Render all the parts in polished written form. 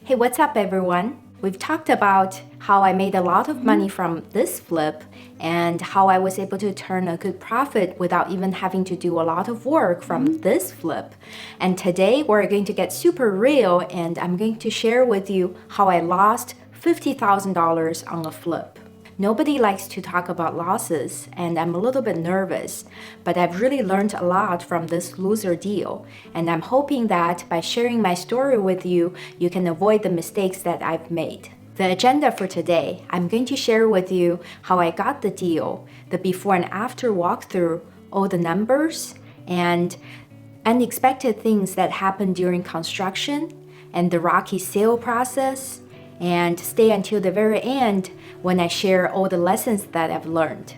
Hey, what's up, everyone? We've talked about how I made a lot of money from this flip and how I was able to turn a good profit without even having to do a lot of work from this flip. And today we're going to get super real and I'm going to share with you how I lost $50,000 on a flip. Nobody likes to talk about losses, and I'm a little bit nervous, but I've really learned a lot from this loser deal, and I'm hoping that by sharing my story with you, you can avoid the mistakes that I've made. The agenda for today, I'm going to share with you how I got the deal, the before and after walkthrough, all the numbers, and unexpected things that happened during construction, and the rocky sale process, and stay until the very end when I share all the lessons that I've learned.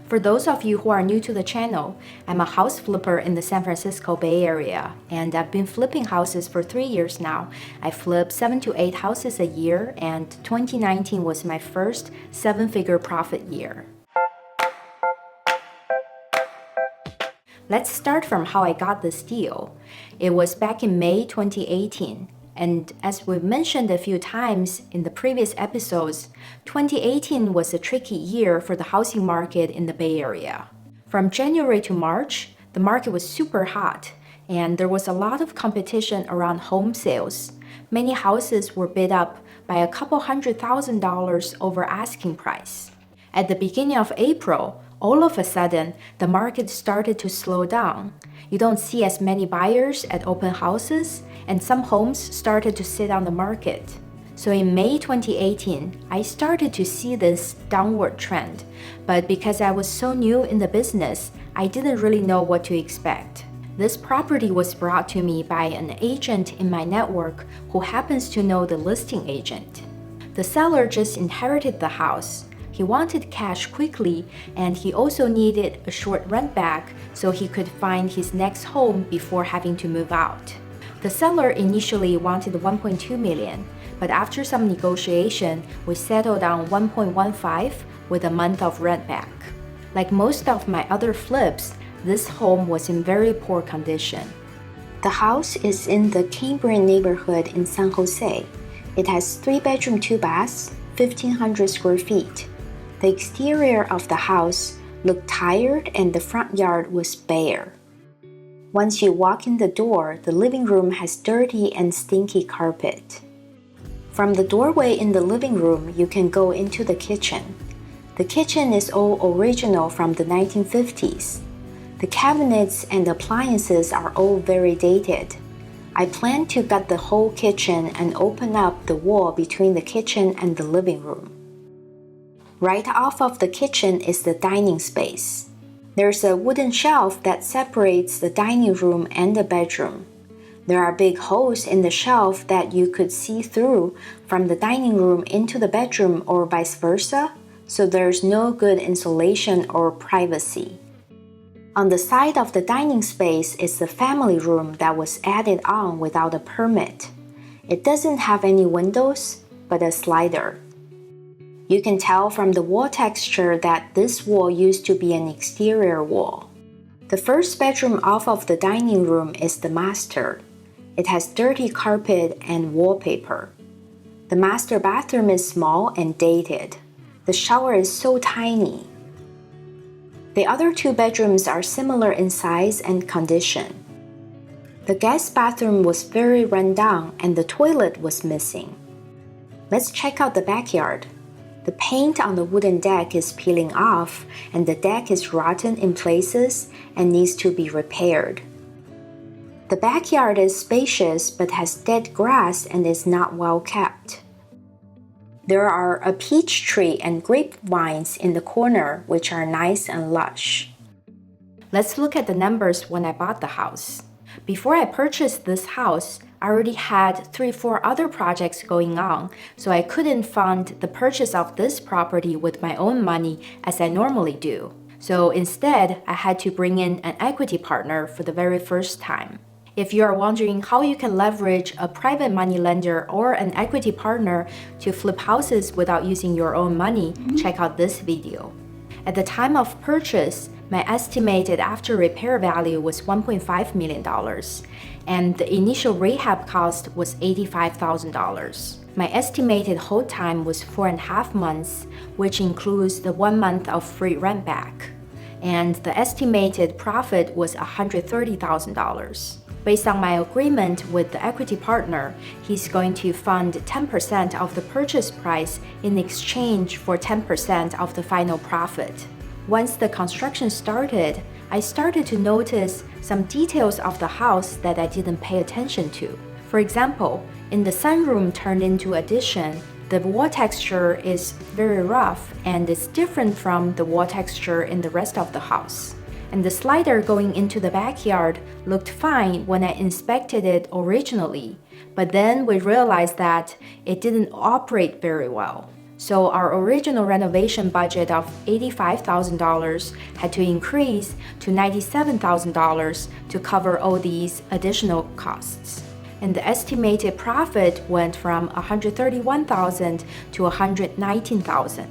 For those of you who are new to the channel, I'm a house flipper in the San Francisco Bay Area, and I've been flipping houses for 3 years now. I flip 7 to 8 houses a year, and 2019 was my first 7-figure profit year. Let's start from how I got this deal. It was back in May 2018. And as we've mentioned a few times in the previous episodes, 2018 was a tricky year for the housing market in the Bay Area. From January to March, the market was super hot, and there was a lot of competition around home sales. Many houses were bid up by a couple $100,000 over asking price. At the beginning of April, all of a sudden, the market started to slow down. You don't see as many buyers at open houses, and some homes started to sit on the market. So in May 2018, I started to see this downward trend, but because I was so new in the business, I didn't really know what to expect. This property was brought to me by an agent in my network who happens to know the listing agent. The seller just inherited the house. He wanted cash quickly, and he also needed a short rent back so he could find his next home before having to move out. The seller initially wanted $1.2 million, but after some negotiation, we settled on $1.15 with a month of rent back. Like most of my other flips, this home was in very poor condition. The house is in the Cambrian neighborhood in San Jose. It has 3-bedroom, 2 baths, 1,500 square feet. The exterior of the house looked tired and the front yard was bare. Once you walk in the door, the living room has dirty and stinky carpet. From the doorway in the living room, you can go into the kitchen. The kitchen is all original from the 1950s. The cabinets and appliances are all very dated. I plan to gut the whole kitchen and open up the wall between the kitchen and the living room. Right off of the kitchen is the dining space. There's a wooden shelf that separates the dining room and the bedroom. There are big holes in the shelf that you could see through from the dining room into the bedroom or vice versa, so there's no good insulation or privacy. On the side of the dining space is the family room that was added on without a permit. It doesn't have any windows, but a slider. You can tell from the wall texture that this wall used to be an exterior wall. The first bedroom off of the dining room is the master. It has dirty carpet and wallpaper. The master bathroom is small and dated. The shower is so tiny. The other 2 bedrooms are similar in size and condition. The guest bathroom was very run down and the toilet was missing. Let's check out the backyard. The paint on the wooden deck is peeling off, and the deck is rotten in places and needs to be repaired. The backyard is spacious but has dead grass and is not well kept. There are a peach tree and grapevines in the corner, which are nice and lush. Let's look at the numbers when I bought the house. Before I purchased this house, I already had 3-4 other projects going on, so I couldn't fund the purchase of this property with my own money as I normally do. So instead, I had to bring in an equity partner for the very first time. If you are wondering how you can leverage a private money lender or an equity partner to flip houses without using your own money, check out this video. At the time of purchase, My estimated after repair value was $1.5 million, and the initial rehab cost was $85,000. My estimated hold time was 4.5 months, which includes the 1 month of free rent back, and the estimated profit was $130,000. Based on my agreement with the equity partner, he's going to fund 10% of the purchase price in exchange for 10% of the final profit. Once the construction started, I started to notice some details of the house that I didn't pay attention to. For example, in the sunroom turned into addition, the wall texture is very rough and it's different from the wall texture in the rest of the house. And the slider going into the backyard looked fine when I inspected it originally, but then we realized that it didn't operate very well. So our original renovation budget of $85,000 had to increase to $97,000 to cover all these additional costs. And the estimated profit went from $131,000 to $119,000.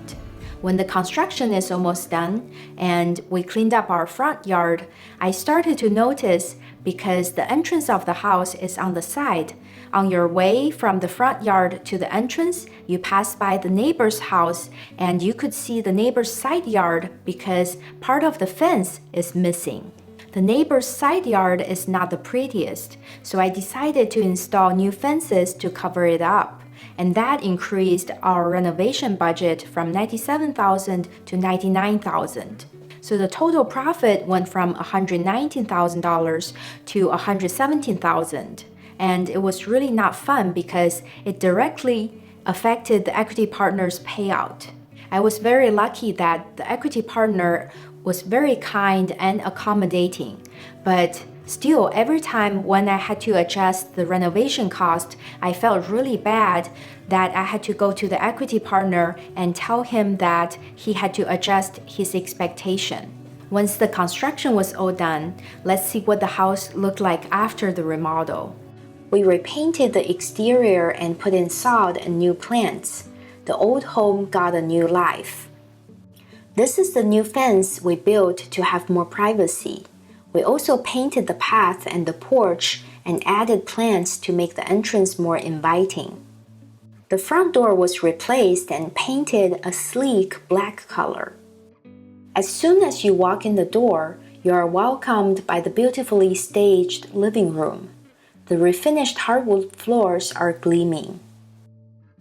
When the construction is almost done and we cleaned up our front yard, I started to notice because the entrance of the house is on the side. On your way from the front yard to the entrance, you pass by the neighbor's house and you could see the neighbor's side yard because part of the fence is missing. The neighbor's side yard is not the prettiest, so I decided to install new fences to cover it up. And that increased our renovation budget from $97,000 to $99,000. So the total profit went from $119,000 to $117,000. And it was really not fun because it directly affected the equity partner's payout. I was very lucky that the equity partner was very kind and accommodating, but still, every time when I had to adjust the renovation cost, I felt really bad that I had to go to the equity partner and tell him that he had to adjust his expectation. Once the construction was all done, let's see what the house looked like after the remodel. We repainted the exterior and put in sod and new plants. The old home got a new life. This is the new fence we built to have more privacy. We also painted the path and the porch and added plants to make the entrance more inviting. The front door was replaced and painted a sleek black color. As soon as you walk in the door, you are welcomed by the beautifully staged living room. The refinished hardwood floors are gleaming.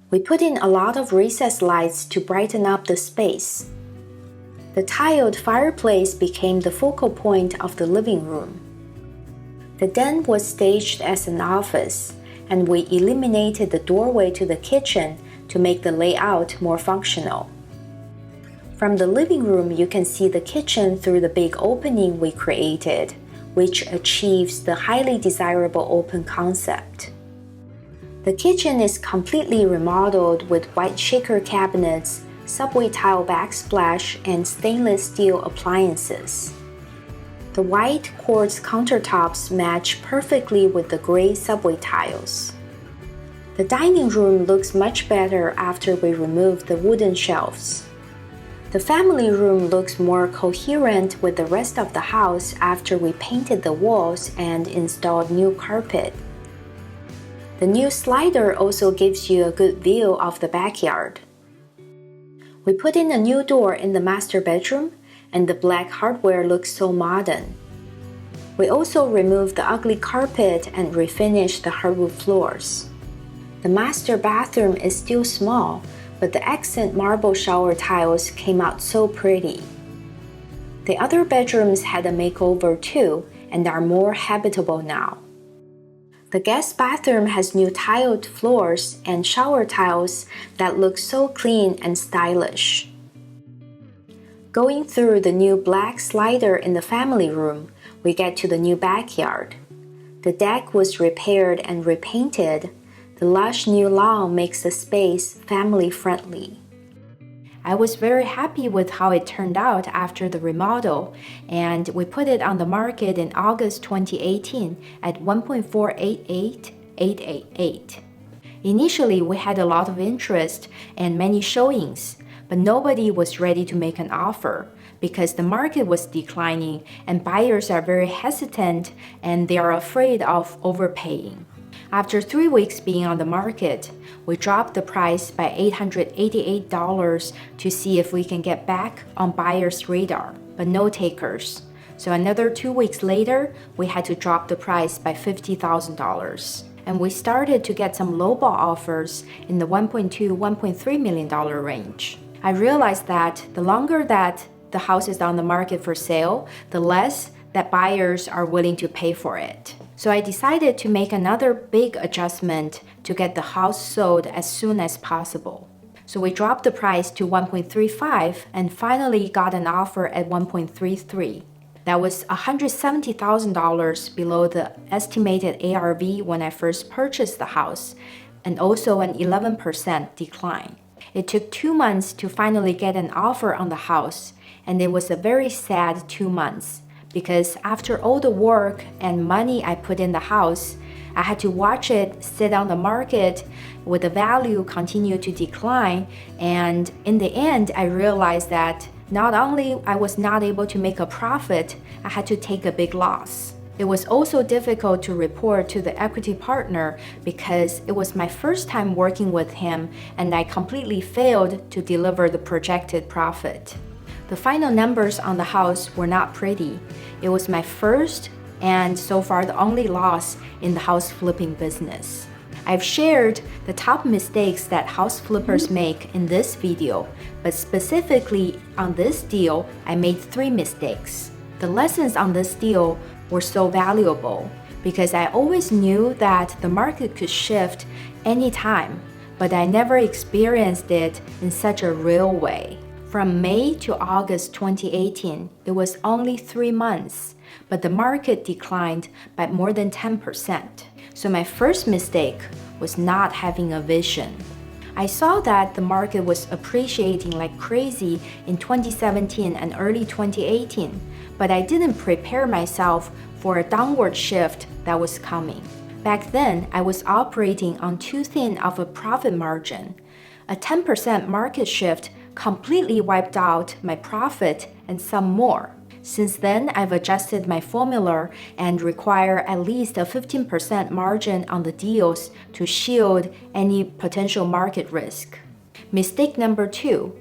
We put in a lot of recessed lights to brighten up the space. The tiled fireplace became the focal point of the living room. The den was staged as an office, and we eliminated the doorway to the kitchen to make the layout more functional. From the living room, you can see the kitchen through the big opening we created, which achieves the highly desirable open concept. The kitchen is completely remodeled with white shaker cabinets, subway tile backsplash, and stainless steel appliances. The white quartz countertops match perfectly with the gray subway tiles. The dining room looks much better after we remove the wooden shelves. The family room looks more coherent with the rest of the house after we painted the walls and installed new carpet. The new slider also gives you a good view of the backyard. We put in a new door in the master bedroom, and the black hardware looks so modern. We also removed the ugly carpet and refinished the hardwood floors. The master bathroom is still small, but the accent marble shower tiles came out so pretty. The other bedrooms had a makeover too and are more habitable now. The guest bathroom has new tiled floors and shower tiles that look so clean and stylish. Going through the new black slider in the family room, we get to the new backyard. The deck was repaired and repainted. The lush new lawn makes the space family-friendly. I was very happy with how it turned out after the remodel, and we put it on the market in August 2018 at $1.488888. Initially, we had a lot of interest and many showings, but nobody was ready to make an offer because the market was declining and buyers are very hesitant and they are afraid of overpaying. After 3 weeks being on the market, we dropped the price by $888 to see if we can get back on buyers' radar, but no takers. So another 2 weeks later, we had to drop the price by $50,000. And we started to get some lowball offers in the $1.2, $1.3 million range. I realized that the longer that the house is on the market for sale, the less that buyers are willing to pay for it. So I decided to make another big adjustment to get the house sold as soon as possible. So we dropped the price to $1.35 and finally got an offer at $1.33. That was $170,000 below the estimated ARV when I first purchased the house, and also an 11% decline. It took 2 months to finally get an offer on the house, and it was a very sad 2 months because after all the work and money I put in the house, I had to watch it sit on the market with the value continue to decline, and in the end I realized that not only I was not able to make a profit, I had to take a big loss. It was also difficult to report to the equity partner because it was my first time working with him and I completely failed to deliver the projected profit. The final numbers on the house were not pretty. It was my first and so far the only loss in the house flipping business. I've shared the top mistakes that house flippers make in this video, but specifically on this deal, I made 3 mistakes. The lessons on this deal were so valuable because I always knew that the market could shift anytime, but I never experienced it in such a real way. From May to August 2018, it was only 3 months, but the market declined by more than 10%. So my first mistake was not having a vision. I saw that the market was appreciating like crazy in 2017 and early 2018, but I didn't prepare myself for a downward shift that was coming. Back then, I was operating on too thin of a profit margin. A 10% market shift completely wiped out my profit and some more. Since then, I've adjusted my formula and require at least a 15% margin on the deals to shield any potential market risk. Mistake number 2,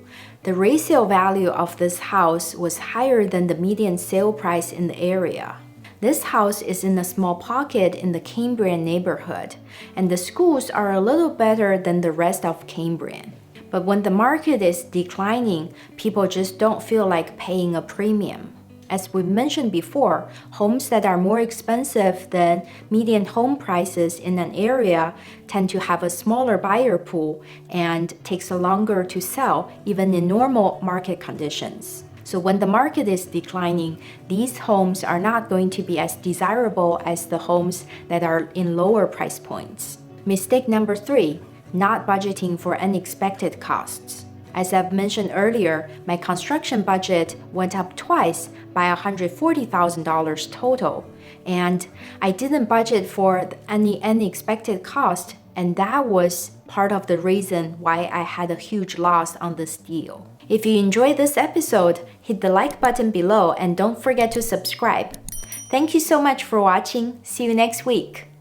the resale value of this house was higher than the median sale price in the area. This house is in a small pocket in the Cambrian neighborhood, and the schools are a little better than the rest of Cambrian. But when the market is declining, people just don't feel like paying a premium. As we mentioned before, homes that are more expensive than median home prices in an area tend to have a smaller buyer pool and takes longer to sell even in normal market conditions. So when the market is declining, these homes are not going to be as desirable as the homes that are in lower price points. Mistake number 3, not budgeting for unexpected costs. As I've mentioned earlier, my construction budget went up twice by $140,000 total, and I didn't budget for any unexpected cost, and that was part of the reason why I had a huge loss on this deal. If you enjoyed this episode, hit the like button below and don't forget to subscribe. Thank you so much for watching. See you next week.